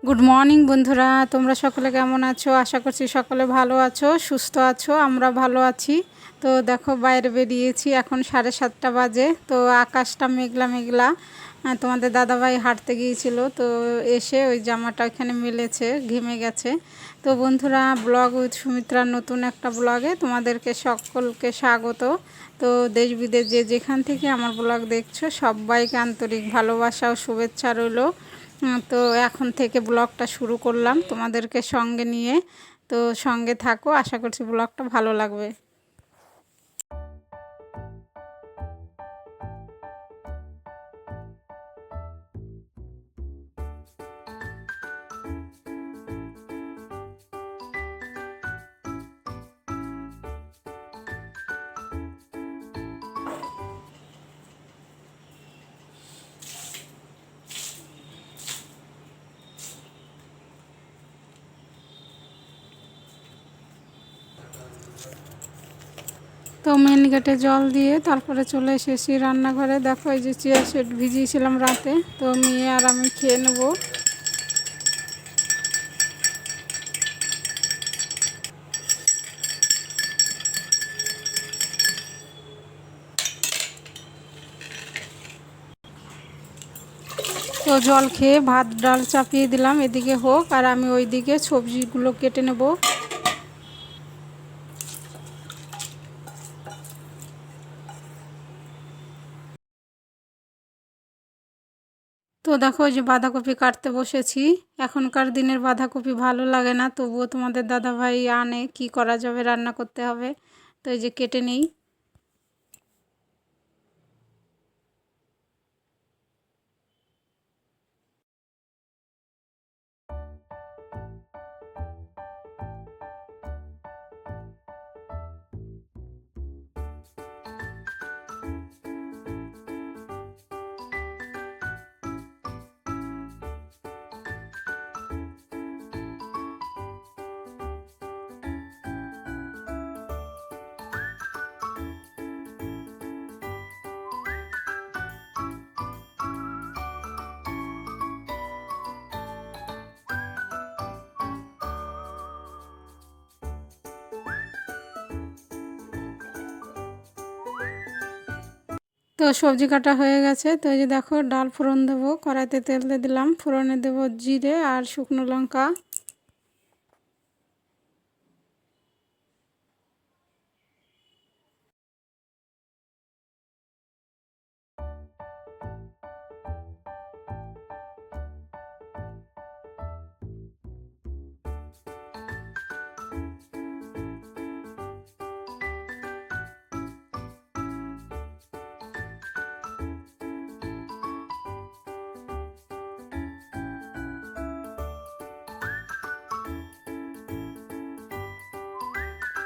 Good morning বন্ধুরা, তোমরা সকলে কেমন আছো? আশা করছি সকলে ভালো আছো, সুস্থ আছো। আমরা ভালো আছি। তো দেখো বাইরে বেরিয়েছি, এখন 7:30 বাজে। তো আকাশটা মেঘলা মেঘলা। তোমাদের দাদাভাই হাঁটতে গিয়েছিল, তো এসে ওই জামাটা ওইখানে মেলেছে, ঘেমে গেছে। তো বন্ধুরা, ব্লগ উইথ সুমিত্রার নতুন একটা ব্লগে তোমাদেরকে সকলকে স্বাগত। তো দেশ বিদেশ যেখান থেকে আমার ব্লগ দেখছো সবাইকে আন্তরিক ভালোবাসা ও শুভেচ্ছা রইলো। তো এখন থেকে ব্লগটা শুরু করলাম তোমাদেরকে সঙ্গে নিয়ে। তো সঙ্গে থাকো, আশা করছি ব্লগটা ভালো লাগবে। তো মেন গেটে জল দিয়ে তারপরে চলে এসেছি রান্নাঘরে। দেখো এই যে চিয়া সিড ভিজিয়েছিলাম রাতে, তো মেয়ে আর আমি খেয়ে নেবো। তো জল খেয়ে ভাত ডাল চাপিয়ে দিলাম, এদিকে হোক, আর আমি ওইদিকে সবজিগুলো কেটে নেব। তো দেখো ওই যে বাঁধাকপি কাটতে বসেছি। এখনকার দিনের বাঁধাকপি ভালো লাগে না, তবুও তোমাদের দাদাভাই আনে, কি করা যাবে, রান্না করতে হবে। তো এই যে কেটে নিই। তো সবজি কাটা হয়ে গেছে। তো এই যে দেখো ডাল ফোড়ন দেবো, কড়াইতে তেল দিয়ে দিলাম, ফোড়নে দেবো জিরে আর শুকনো লঙ্কা।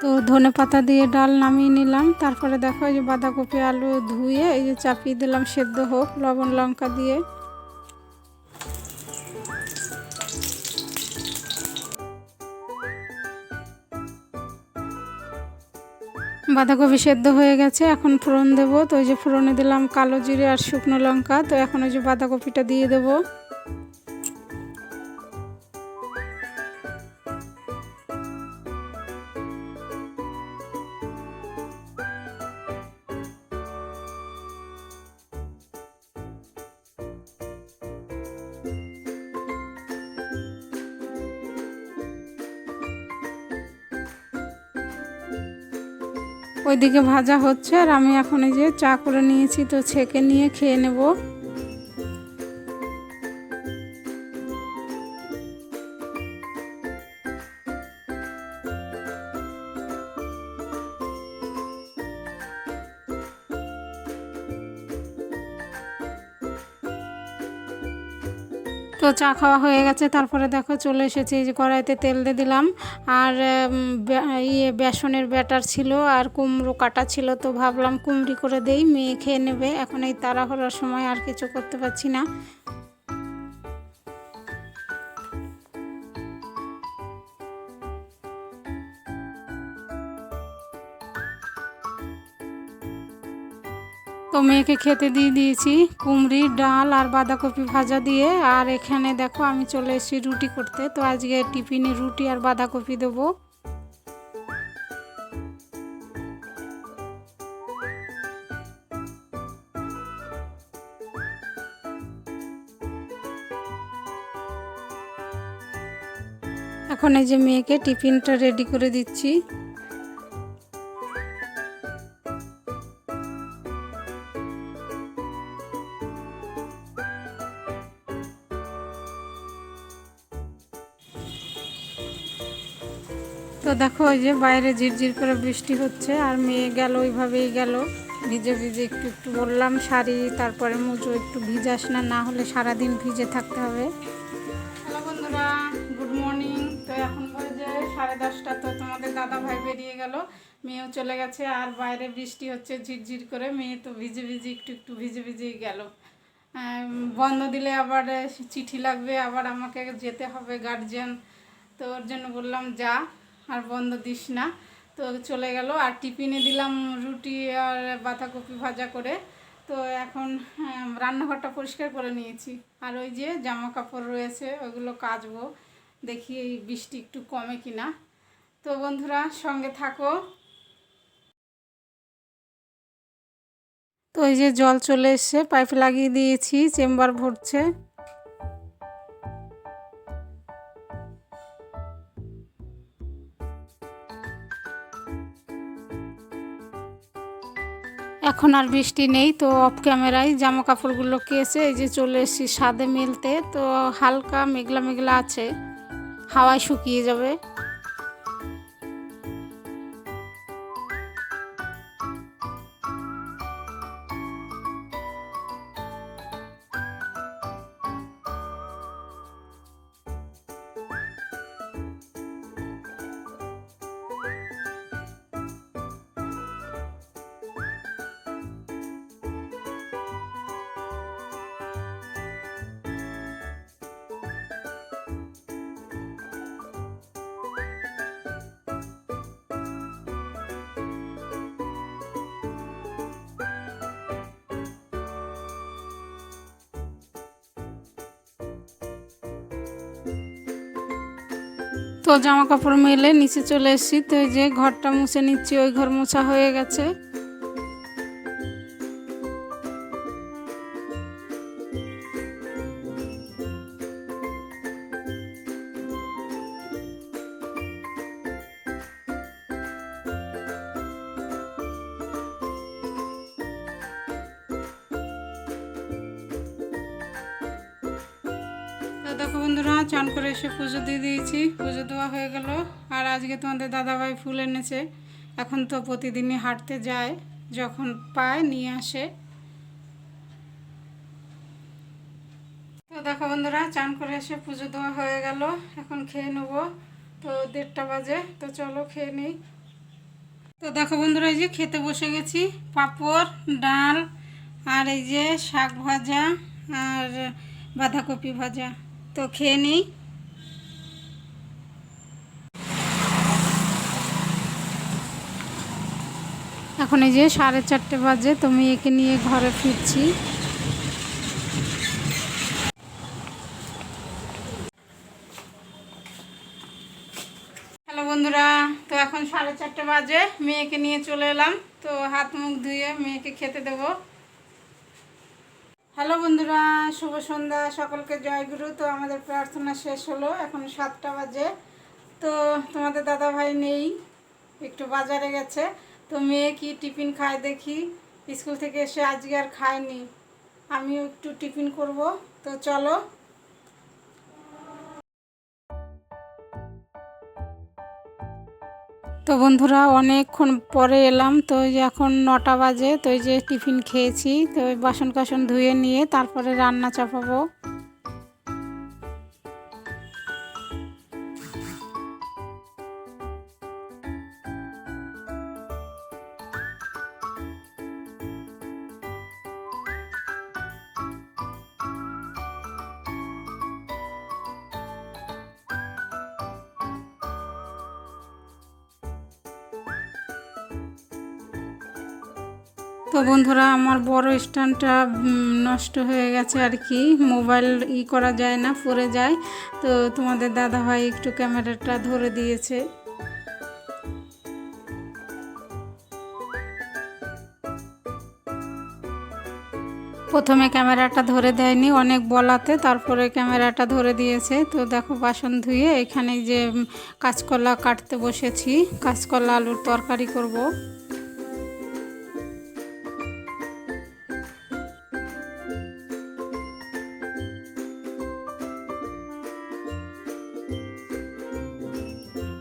তো ধনে পাতা দিয়ে ডাল নামিয়ে নিলাম। তারপরে দেখো এই যে বাঁধাকপি আলু ধুয়ে এই যে চাপিয়ে দিলাম, সেদ্ধ হোক লবণ লঙ্কা দিয়ে। বাঁধাকপি সেদ্ধ হয়ে গেছে, এখন ফোড়ন দেবো। তো ওই যে ফোড়নে দিলাম কালো জিরে আর শুকনো লঙ্কা। তো এখন ওই যে বাঁধাকপিটা দিয়ে দেবো। ওইদিকে ভাজা হচ্ছে, আর আমি এখন এই যে চা করে নিয়েছি, তো ছেঁকে নিয়ে খেয়ে নেব। তো চা খাওয়া হয়ে গেছে, তারপরে দেখো চলে এসেছি এই যে কড়াইতে তেল দিয়ে দিলাম। আর বেসনের ব্যাটার ছিল আর কুমড়ো কাটা ছিল, তো ভাবলাম কুমড়ি করে দেই, মেয়ে খেয়ে নেবে। এখন এই তাড়াহুড়োর সময় আর কিছু করতে পারছি না। তো তো মেয়েকে খেতে দিয়ে দিয়েছি কুমড়ি ডাল আর বাঁধাকপি ভাজা দিয়ে। আর এখানে দেখো আমি চলে এসেছি রুটি করতে। তো আজকে টিফিনে রুটি আর বাঁধাকপি দেবো। এখন এই যে মেয়েকে টিফিনটা রেডি করে দিচ্ছি। তো দেখো ওই যে বাইরে ঝিরঝির করে বৃষ্টি হচ্ছে আর মেয়ে গেল ওইভাবেই গেল ভিজে ভিজে। একটু একটু বললাম শাড়ি তারপরে মুজো একটু ভিজাস না হলে সারাদিন ভিজে থাকতে হবে। হ্যালো বন্ধুরা, গুড মর্নিং। তো এখন বাজে 10:30। তো তোমাদের দাদা ভাই বেরিয়ে গেল, মেয়েও চলে গেছে আর বাইরে বৃষ্টি হচ্ছে ঝিরঝির করে। মেয়ে তো ভিজে ভিজে একটু একটু ভিজে ভিজেই গেল। বন্ধ দিলে আবার চিঠি লাগবে, আবার আমাকে যেতে হবে গার্জিয়ান। তো ওর জন্য বললাম যা আর বন্ধ দিস না। তো চলে গেল। আর টিফিনে দিলাম রুটি আর বাঁধাকপি ভাজা করে। তো এখন রান্নাঘরটা পরিষ্কার করে নিয়েছি। আর ওই যে জামা কাপড় রয়েছে ওইগুলো কাচবো, দেখি এই বৃষ্টি একটু কমে কিনা। তো বন্ধুরা সঙ্গে থাকো। তো ওই যে জল চলে এসছে, পাইপ লাগিয়ে দিয়েছি, চেম্বার ভরছে। এখন আর বৃষ্টি নেই। তো অফ ক্যামেরায় জামা কাপড়গুলো কেচে এই যে চলে এসেছি ছাদে মেলতে। তো হালকা মেঘলা মেঘলা আছে, হাওয়ায় শুকিয়ে যাবে। তো জামা কাপড় মেলে নিচে চলে এসেছি। তো এই যে ঘরটা মুছে নিচ্ছি, ওই ঘর মোছা হয়ে গেছে। তো দেখো বন্ধুরা, চান করে এসে পুজো দিয়ে দিয়েছি, পুজো দেওয়া হয়ে গেল। আর আজকে তোমাদের দাদাভাই ফুল এনেছে। এখন তো প্রতিদিনই হাঁটতে যায়, যখন পায় নিয়ে আসে। তো দেখো বন্ধুরা, চান করে এসে পুজো দেওয়া হয়ে গেল, এখন খেয়ে নেবো। তো 1:30 বাজে, তো চলো খেয়ে নিই। তো দেখো বন্ধুরা, এই যে খেতে বসে গেছি, পাঁপড় ডাল আর এই যে শাক ভাজা আর বাঁধাকপি ভাজা। তো খেয়ে নিই। এখন এই যে 4:30 বাজে, তো মেয়েকে নিয়ে ঘরে ফিরছি। হ্যালো বন্ধুরা, তো এখন 4:30 বাজে, মেয়েকে নিয়ে চলে এলাম। তো হাত মুখ ধুয়ে মেয়েকে খেতে দেবো। হ্যালো বন্ধুরা, শুভ সন্ধ্যা, সকলকে জয়গুরু। তো আমাদের প্রার্থনা শেষ হলো, এখন 7টা বাজে। তো তোমাদের দাদা ভাই নেই, একটু বাজারে গেছে। তো মেয়ে কি টিফিন খায় দেখি, স্কুল থেকে এসে আজকে আর খায়নি। আমিও একটু টিফিন করব। তো চলো। তো বন্ধুরা অনেকক্ষণ পরে এলাম। তো এই যে এখন 9টা বাজে। তো এই যে টিফিন খেয়েছি, তো ওই বাসন কাসন ধুয়ে নিয়ে তারপরে রান্না চাপাবো। তো বন্ধুরা, আমার বড় স্ট্যান্ডটা নষ্ট হয়ে গেছে আর কি, মোবাইল করা যায় না, পড়ে যায়। তো তোমাদের দাদাভাই একটু ক্যামেরাটা ধরে দিয়েছে। প্রথমে ক্যামেরাটা ধরে দেয়নি, অনেক বলাতে তারপরে ক্যামেরাটা ধরে দিয়েছে। তো দেখো বাসন ধুয়ে এখানে যে কাঁচকলা কাটতে বসেছি, কাঁচকলা আলুর তরকারি করব।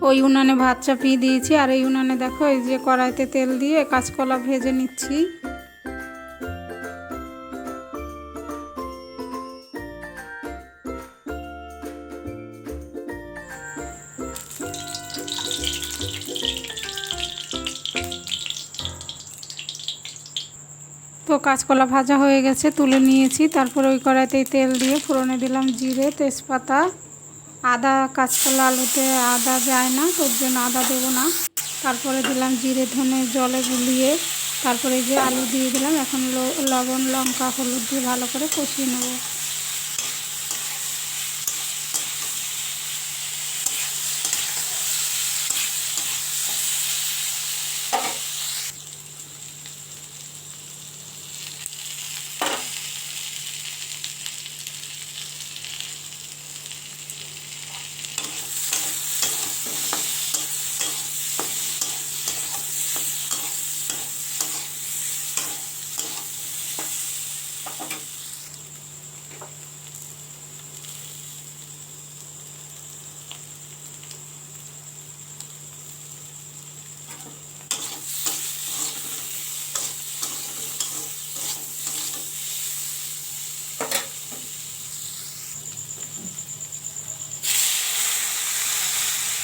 ওই উনানে ভাত চাপিয়ে দিয়েছি, আর এই উনানে দেখো এই যে কড়াইতে তেল দিয়ে কাঁচকলা ভেজে নিচ্ছি। তো কাঁচকলা ভাজা হয়ে গেছে, তুলে নিয়েছি। তারপরে ওই কড়াইতেই তেল দিয়ে ফোড়নে দিলাম জিরে, তেজপাতা, আদা। কাঁচকলা আলুতে আদা যায় না, তোর জন্য আদা দেবো না। তারপরে দিলাম জিরে, ধনে জলে গুলিয়ে। তারপরে এই যে আলু দিয়ে দিলাম। এখন লবণ, লঙ্কা, হলুদ দিয়ে ভালো করে কষিয়ে নেব।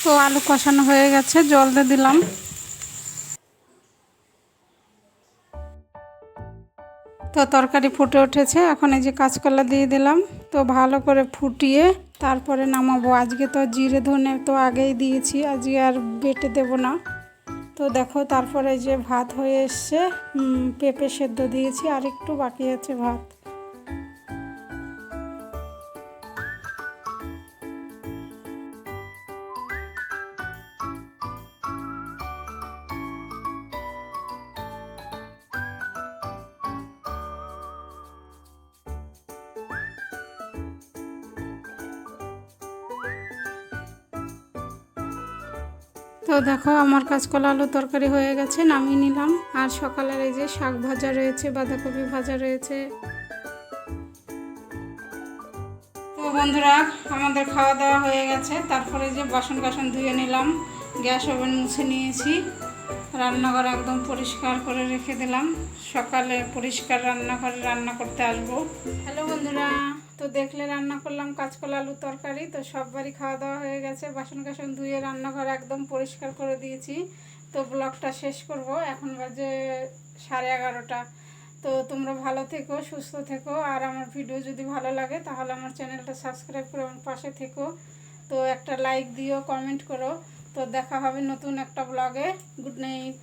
তো আলু কষানো হয়ে গেছে, জল দিয়ে দিলাম। তো তরকারি ফুটে উঠেছে, এখন এই যে কাঁচকলা দিয়ে দিলাম। তো ভালো করে ফুটিয়ে তারপরে নামাবো। আজকে তো জিরে ধনে তো আগেই দিয়েছি, আজকে আর বেটে দেব না। তো দেখো তারপরে যে ভাত হয়ে এসছে, পেঁপে সেদ্ধ দিয়েছি, আর একটু বাকি আছে ভাত। তো দেখো আমার কাঁচকলা আলু তরকারি হয়ে গেছে, নামিয়ে নিলাম। আর সকালের এই যে শাক ভাজা রয়েছে, বাঁধাকপি ভাজা রয়েছে। তো বন্ধুরা, আমাদের খাওয়া দাওয়া হয়ে গেছে। তারপরে যে বাসন ধুয়ে নিলাম, গ্যাস ওভেন মুছে নিয়েছি, রান্নাঘর একদম পরিষ্কার করে রেখে দিলাম। সকালে পরিষ্কার রান্নাঘরে রান্না করতে আসবো। হ্যালো বন্ধুরা, তো দেখলে রান্না করলাম কাঁচকলা আলুর তরকারি। তো সববারই খাওয়া দাওয়া হয়ে গেছে, বাসন ধুয়ে রান্নাঘর একদম পরিষ্কার করে দিয়েছি। তো ব্লগটা শেষ করব, এখন বাজে 11:30। তো তোমরা ভালো থেকো, সুস্থ থেকো। আর আমার ভিডিও যদি ভালো লাগে তাহলে আমার চ্যানেলটা সাবস্ক্রাইব করে আমার পাশে থেকো। তো একটা লাইক দিও, কমেন্ট করো। তো দেখা হবে নতুন একটা ব্লগে। Good night.